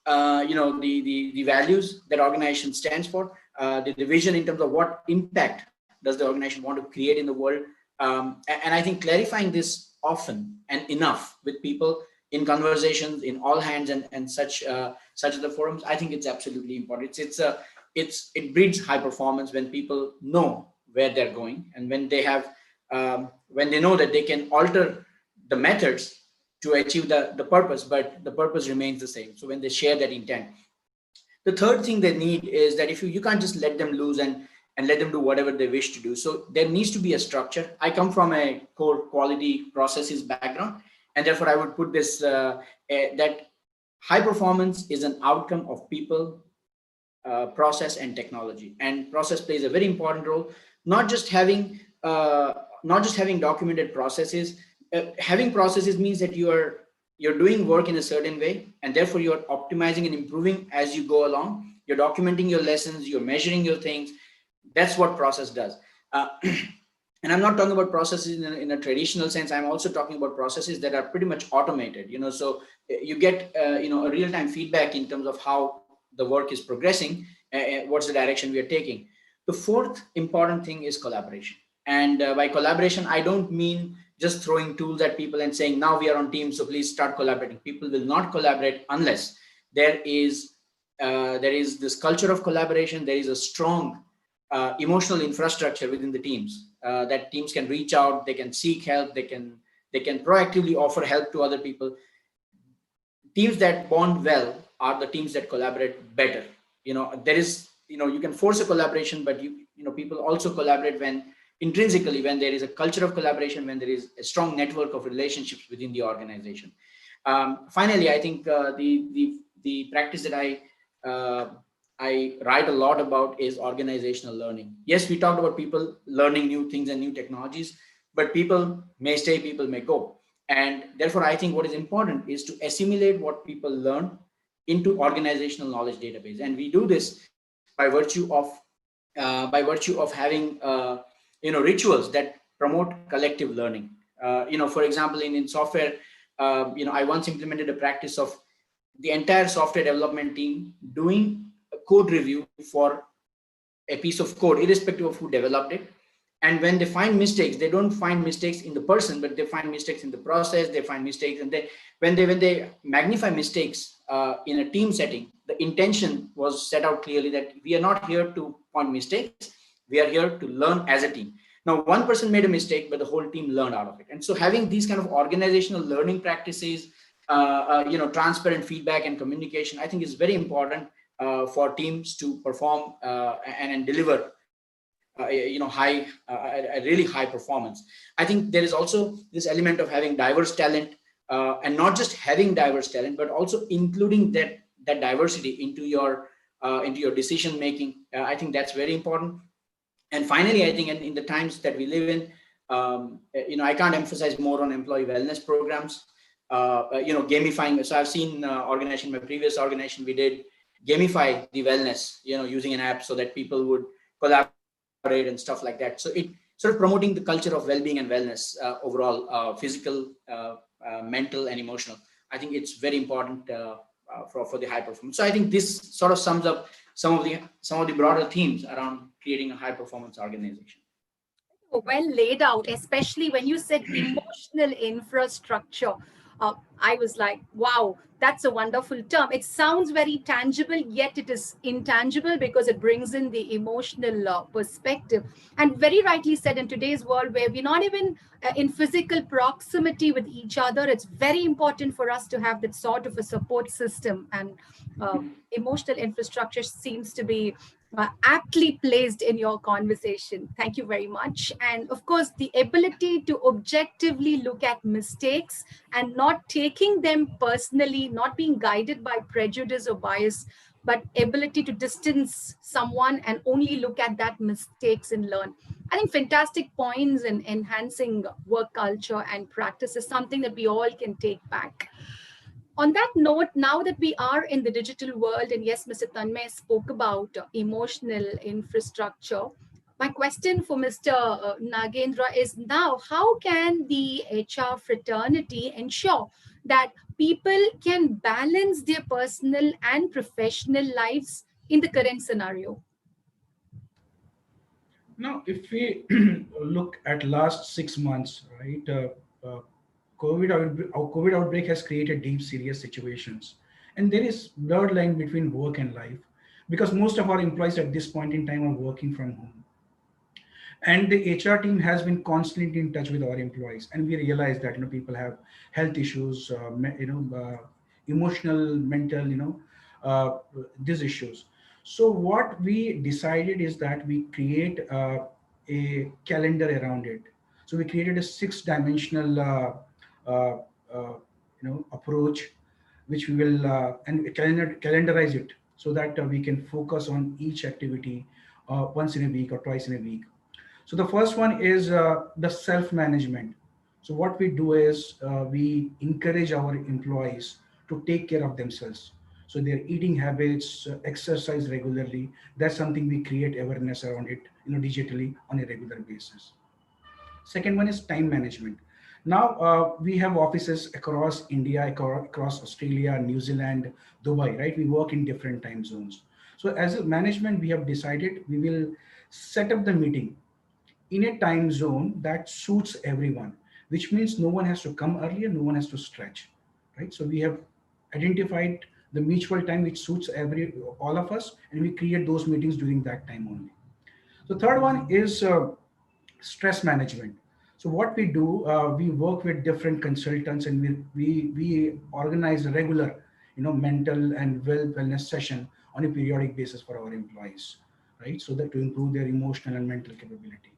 The values that organization stands for, the vision in terms of what impact does the organization want to create in the world. And I think clarifying this often and enough with people in conversations, in all hands and such other forums, I think it's absolutely important. It breeds high performance when people know where they're going, and when they have when they know that they can alter the methods to achieve the purpose, but the purpose remains the same. So when they share that intent. The third thing they need is that if you can't just let them loose and let them do whatever they wish to do. So there needs to be a structure. I come from a core quality processes background, and therefore I would put this that high performance is an outcome of people, process and technology, and process plays a very important role. Not just having documented processes. Having processes means that you're doing work in a certain way, and therefore you're optimizing and improving as you go along. You're documenting your lessons, you're measuring your things. That's what process does. And I'm not talking about processes in a traditional sense. I'm also talking about processes that are pretty much automated. So you get a real-time feedback in terms of how the work is progressing, what's the direction we are taking. The fourth important thing is collaboration. And by collaboration, I don't mean just throwing tools at people and saying, now we are on team, so please start collaborating. People will not collaborate unless there is this culture of collaboration. There is a strong emotional infrastructure within the teams, that teams can reach out, they can seek help, they can proactively offer help to other people. Teams that bond well are the teams that collaborate better. There is, you can force a collaboration, but people also collaborate intrinsically when there is a culture of collaboration, when there is a strong network of relationships within the organization. Finally, I think the practice that I write a lot about is organizational learning. Yes, we talked about people learning new things and new technologies, but people may stay, people may go. And therefore, I think what is important is to assimilate what people learn into organizational knowledge database. And we do this by virtue of having rituals that promote collective learning. For example, in software, I once implemented a practice of the entire software development team doing a code review for a piece of code, irrespective of who developed it. And when they find mistakes, they don't find mistakes in the person, but they find mistakes in the process. They find mistakes, and when they magnify mistakes in a team setting, the intention was set out clearly that we are not here to point mistakes. We are here to learn as a team. Now, one person made a mistake, but the whole team learned out of it. And so having these kind of organizational learning practices, transparent feedback and communication, I think is very important for teams to perform and deliver a really high performance. I think there is also this element of having diverse talent and not just having diverse talent, but also including that diversity into your decision making. I think that's very important. And finally, I think in the times that we live in, I can't emphasize more on employee wellness programs. Gamifying. So I've seen organization, my previous organization, we did gamify the wellness, using an app so that people would collaborate and stuff like that. So it sort of promoting the culture of well-being and wellness overall, physical, mental, and emotional. I think it's very important for the high performance. So I think this sort of sums up some of the broader themes around creating a high performance organization. Well laid out, especially when you said emotional infrastructure. I was like, wow, that's a wonderful term. It sounds very tangible, yet it is intangible because it brings in the emotional perspective. And very rightly said, in today's world where we're not even in physical proximity with each other, it's very important for us to have that sort of a support system. And emotional infrastructure seems to be aptly placed in your conversation. Thank you very much. And of course, the ability to objectively look at mistakes and not taking them personally, not being guided by prejudice or bias, but ability to distance someone and only look at that mistakes and learn. I think fantastic points in enhancing work culture and practice is something that we all can take back. On that note, now that we are in the digital world, and yes, Mr. Tanmay spoke about emotional infrastructure, my question for Mr. Nagendra is now, how can the HR fraternity ensure that people can balance their personal and professional lives in the current scenario? Now, if we look at last 6 months, right, COVID outbreak has created deep, serious situations, and there is blurred line between work and life, because most of our employees at this point in time are working from home, and the HR team has been constantly in touch with our employees, and we realize that people have health issues, emotional, mental, uh, these issues. So what we decided is that we create a calendar around it. So we created a six-dimensional uh, uh, approach, which we will and calendarize it so that we can focus on each activity once in a week or twice in a week. So the first one is the self-management. So what we do is we encourage our employees to take care of themselves. So their eating habits, exercise regularly. That's something we create awareness around it, digitally on a regular basis. Second one is time management. Now we have offices across India, across Australia, New Zealand, Dubai, right? We work in different time zones. So as a management, we have decided we will set up the meeting in a time zone that suits everyone, which means no one has to come earlier, no one has to stretch, right? So we have identified the mutual time which suits all of us, and we create those meetings during that time only. So third one is stress management. So what we do, we work with different consultants, and we organize a regular, mental and wellness session on a periodic basis for our employees, right? So that to improve their emotional and mental capability.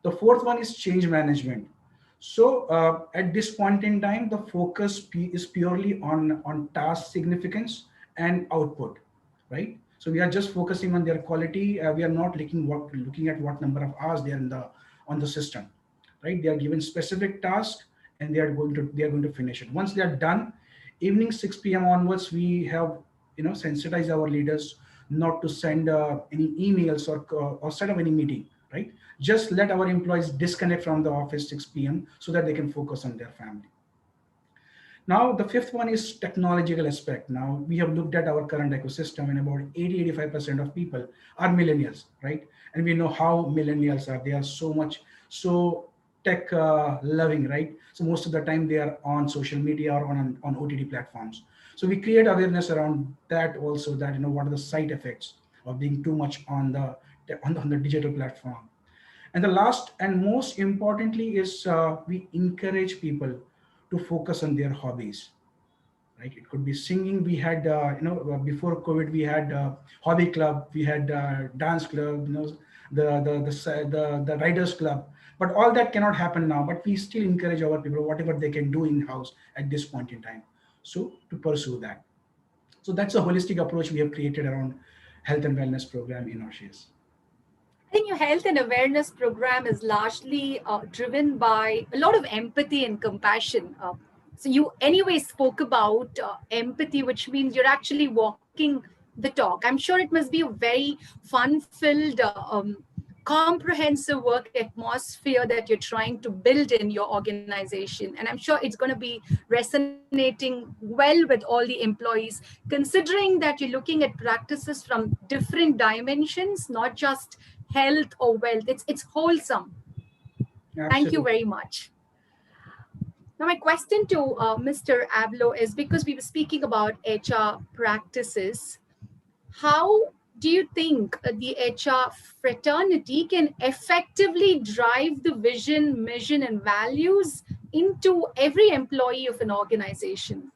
The fourth one is change management. So at this point in time, the focus is purely on task significance and output, right? So we are just focusing on their quality. We are not looking at what number of hours they are on the system, right? They are given specific task, and they are going to finish it. Once they are done, evening 6 p.m. onwards, we have sensitize our leaders not to send any emails or set up any meeting, right? Just let our employees disconnect from the office 6 p.m. so that they can focus on their family. Now, the fifth one is technological aspect. Now, we have looked at our current ecosystem, and about 80-85% of people are millennials, right? And we know how millennials are. They are so tech loving, right? So most of the time they are on social media or on OTT platforms. So we create awareness around that also, that, what are the side effects of being too much on the digital platform. And the last and most importantly is we encourage people to focus on their hobbies, right? It could be singing. We had, before COVID, we had hobby club, we had dance club, the riders club. But all that cannot happen now, but we still encourage our people, whatever they can do in-house at this point in time, so to pursue that. So that's a holistic approach we have created around health and wellness program in Orchees. I think your health and awareness program is largely driven by a lot of empathy and compassion. So you anyway spoke about empathy, which means you're actually walking the talk. I'm sure it must be a very fun-filled, comprehensive work atmosphere that you're trying to build in your organization. And I'm sure it's going to be resonating well with all the employees, considering that you're looking at practices from different dimensions, not just health or wealth. It's wholesome. Absolutely. Thank you very much. Now, my question to Mr. Avlo is, because we were speaking about HR practices, how do you think the HR fraternity can effectively drive the vision, mission, and values into every employee of an organization?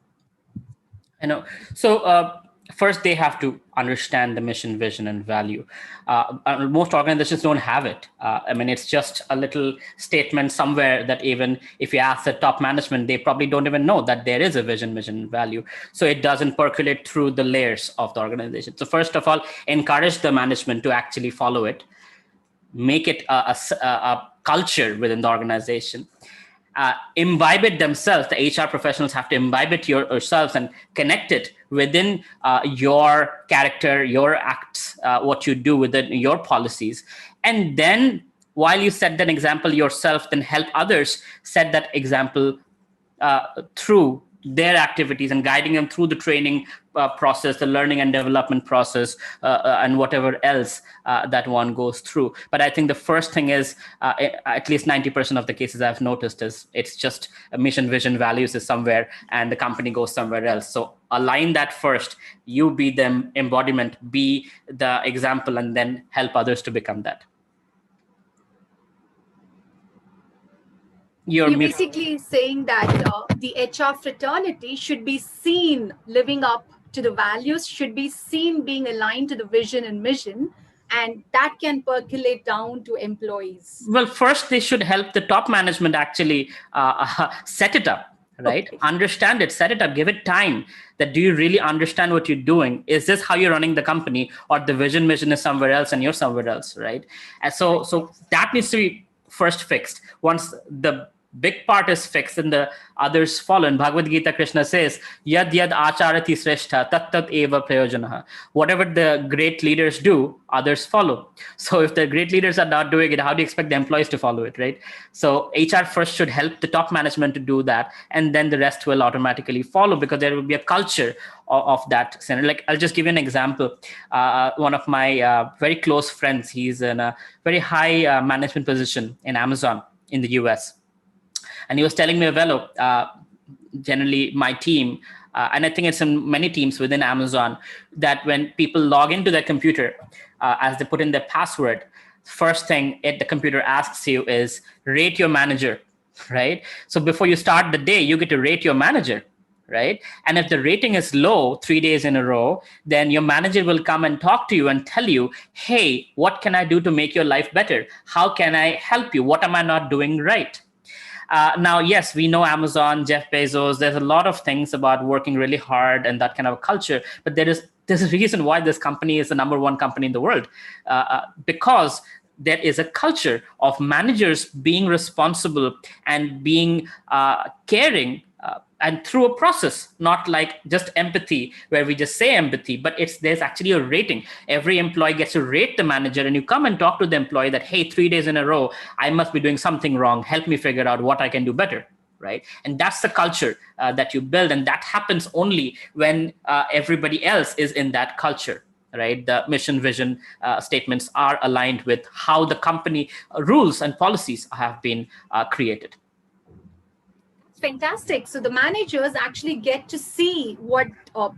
I know. So first, they have to understand the mission, vision, and value. Most organizations don't have it. I mean, it's just a little statement somewhere that even if you ask the top management, they probably don't even know that there is a vision, mission, and value. So it doesn't percolate through the layers of the organization. So first of all, encourage the management to actually follow it, make it a culture within the organization. Imbibe it themselves. The HR professionals have to imbibe it yourselves and connect it within your character, your acts, what you do within your policies. And then while you set that example yourself, then help others set that example through their activities and guiding them through the training process, the learning and development process, and whatever else that one goes through. But I think the first thing is, at least 90% of the cases I've noticed is it's just a mission, vision, values is somewhere and the company goes somewhere else. So align that first. You be the embodiment, be the example, and then help others to become that. You're basically saying that the HR fraternity should be seen living up to the values, should be seen being aligned to the vision and mission, and that can percolate down to employees. Well, first they should help the top management actually set it up, right? Okay. Understand it, set it up, give it time. That do you really understand what you're doing? Is this how you're running the company, or the vision, mission is somewhere else and you're somewhere else, right? And so that needs to be first fixed. Once the big part is fixed and the others follow. In Bhagavad Gita, Krishna says, Yad yad acharati sreshtha tat tat eva prayojanaha. Whatever the great leaders do, others follow. So if the great leaders are not doing it, how do you expect the employees to follow it, right? So HR first should help the top management to do that, and then the rest will automatically follow, because there will be a culture of that. Like, I'll just give you an example. One of my very close friends, he's in a very high management position in Amazon in the US. And he was telling me, well, generally my team, and I think it's in many teams within Amazon, that when people log into their computer, as they put in their password, first thing the computer asks you is rate your manager, right? So before you start the day, you get to rate your manager, right? And if the rating is low 3 days in a row, then your manager will come and talk to you and tell you, hey, what can I do to make your life better? How can I help you? What am I not doing right? Now, yes, we know Amazon, Jeff Bezos, there's a lot of things about working really hard and that kind of a culture, but there's a reason why this company is the #1 company in the world, because there is a culture of managers being responsible and being caring, and through a process, not like just empathy, where we just say empathy, but there's actually a rating. Every employee gets to rate the manager, and you come and talk to the employee that, hey, 3 days in a row, I must be doing something wrong. Help me figure out what I can do better, right? And that's the culture that you build, and that happens only when everybody else is in that culture, right? The mission, vision statements are aligned with how the company rules and policies have been created. Fantastic. So the managers actually get to see what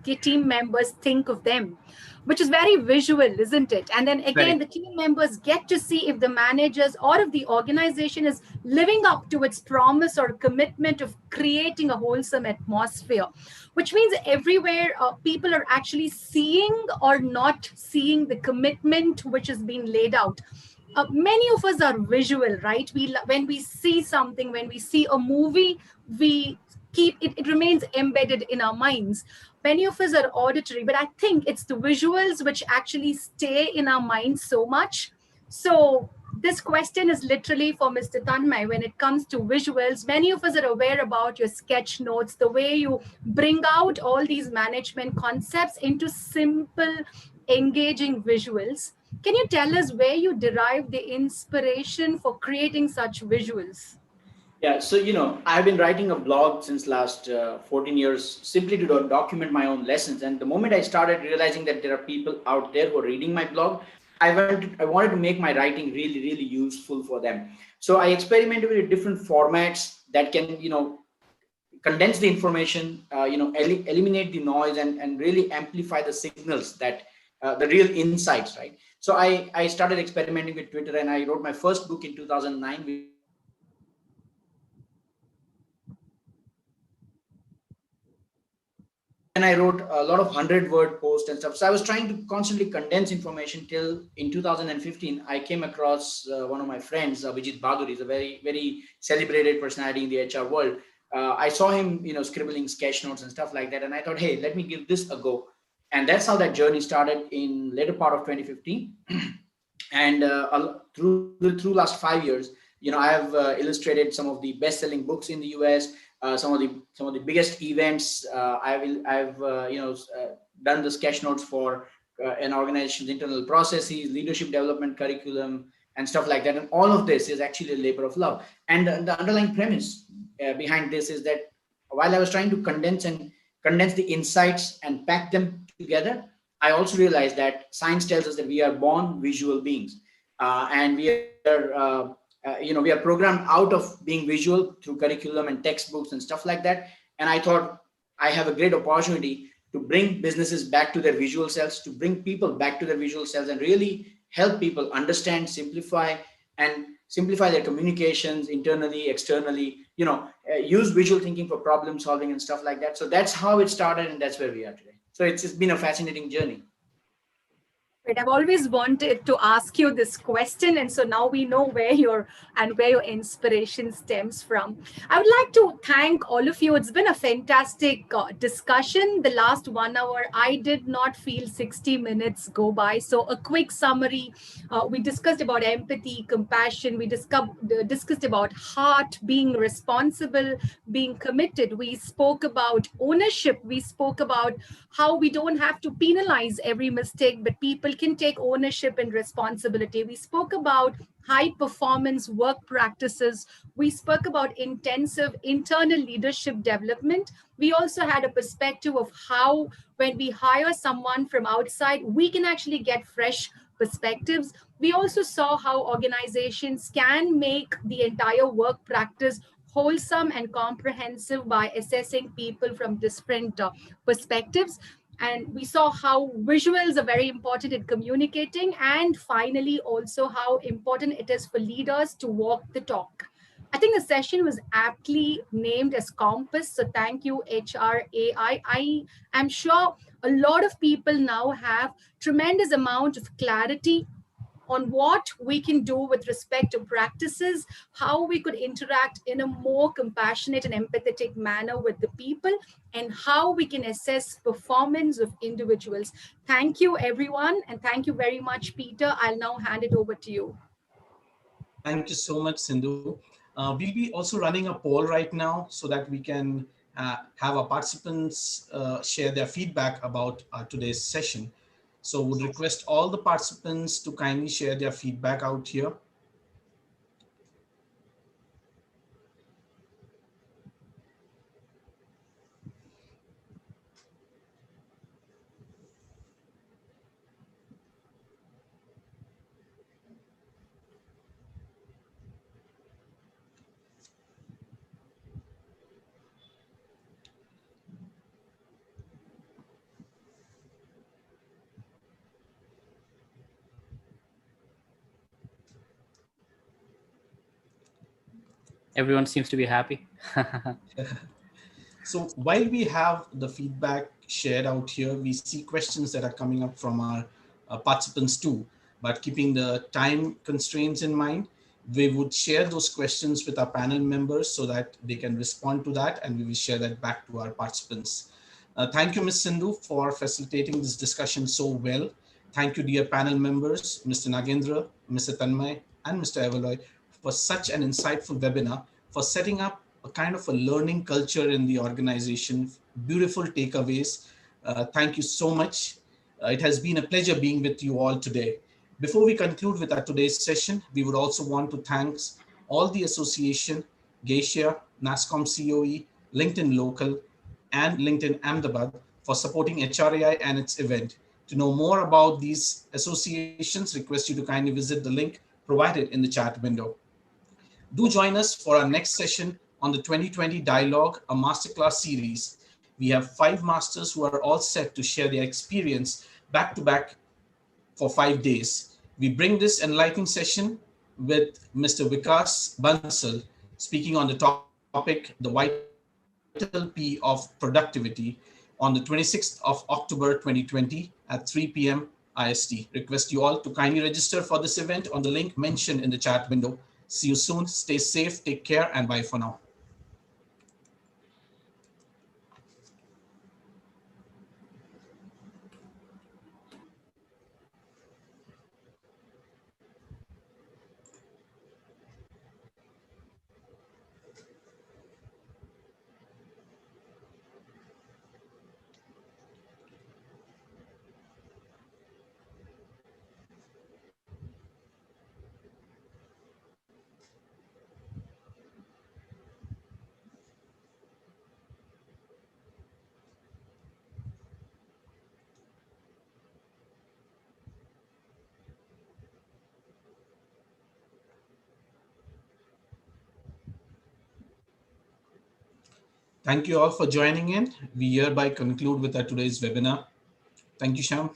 the team members think of them, which is very visual, isn't it? And then again, the team members get to see if the managers or if the organization is living up to its promise or commitment of creating a wholesome atmosphere, which means everywhere people are actually seeing or not seeing the commitment which has been laid out. Many of us are visual, right? When we see something, when we see a movie, we keep it, it remains embedded in our minds. Many of us are auditory, but I think it's the visuals which actually stay in our minds so much. So this question is literally for Mr. Tanmay. When it comes to visuals, many of us are aware about your sketch notes, the way you bring out all these management concepts into simple, engaging visuals. Can you tell us where you derive the inspiration for creating such visuals? Yeah, so I've been writing a blog since last 14 years simply to document my own lessons. And the moment I started realizing that there are people out there who are reading my blog, I wanted to make my writing really, really useful for them. So I experimented with different formats that can condense the information, eliminate the noise, and really amplify the signals that the real insights, right? So I started experimenting with Twitter, and I wrote my first book in 2009, which is and I wrote a lot of 100-word posts and stuff. So I was trying to constantly condense information till in 2015, I came across one of my friends, Vijit Bahadur. He's a very, very celebrated personality in the HR world. I saw him, scribbling sketch notes and stuff like that. And I thought, hey, let me give this a go. And that's how that journey started in later part of 2015. And through last 5 years, I have illustrated some of the best-selling books in the US, some of the biggest events. I've done the sketch notes for an organization's internal processes, leadership development curriculum, and stuff like that. And all of this is actually a labor of love. And the underlying premise behind this is that while I was trying to condense the insights and pack them together, I also realized that science tells us that we are born visual beings, and we are programmed out of being visual through curriculum and textbooks and stuff like that. And I thought I have a great opportunity to bring businesses back to their visual selves, to bring people back to their visual selves, and really help people understand, simplify their communications internally, externally. Use visual thinking for problem solving and stuff like that. So that's how it started, and that's where we are today. So it's been a fascinating journey. Right. I've always wanted to ask you this question, and so now we know where your inspiration stems from. I would like to thank all of you. It's been a fantastic discussion. The last 1 hour, I did not feel 60 minutes go by. So a quick summary: we discussed about empathy, compassion. We discussed about heart, being responsible, being committed. We spoke about ownership. We spoke about how we don't have to penalize every mistake, but people can take ownership and responsibility. We spoke about high performance work practices. We spoke about intensive internal leadership development. We also had a perspective of how, when we hire someone from outside, we can actually get fresh perspectives. We also saw how organizations can make the entire work practice wholesome and comprehensive by assessing people from different perspectives. And we saw how visuals are very important in communicating, and finally also how important it is for leaders to walk the talk. I think the session was aptly named as Compass. So thank you, HRAI. I am sure a lot of people now have tremendous amount of clarity on what we can do with respect to practices, how we could interact in a more compassionate and empathetic manner with the people, and how we can assess performance of individuals. Thank you, everyone. And thank you very much, Peter. I'll now hand it over to you. Thank you so much, Sindhu. We'll be also running a poll right now so that we can have our participants share their feedback about today's session. So would request all the participants to kindly share their feedback out here. Everyone seems to be happy. So while we have the feedback shared out here, we see questions that are coming up from our participants too. but keeping the time constraints in mind, we would share those questions with our panel members so that they can respond to that, and we will share that back to our participants. Thank you, Ms. Sindhu, for facilitating this discussion so well. Thank you, dear panel members, Mr. Nagendra, Mr. Tanmay, and Mr. Evaloy, for such an insightful webinar, for setting up a kind of a learning culture in the organization. Beautiful takeaways. Thank you so much. It has been a pleasure being with you all today. Before we conclude with our today's session, we would also want to thank all the association, Geisha, NASCOM COE, LinkedIn Local, and LinkedIn Ahmedabad for supporting HRAI and its event. To know more about these associations, request you to kindly visit the link provided in the chat window. Do join us for our next session on the 2020 Dialogue, a masterclass series. We have 5 masters who are all set to share their experience back to back for 5 days. We bring this enlightening session with Mr. Vikas Bansal speaking on the topic, the vital P of productivity, on the 26th of October 2020 at 3 p.m. IST. Request you all to kindly register for this event on the link mentioned in the chat window. See you soon. Stay safe, take care, and bye for now. Thank you all for joining in. We hereby conclude with our today's webinar. Thank you, Sham.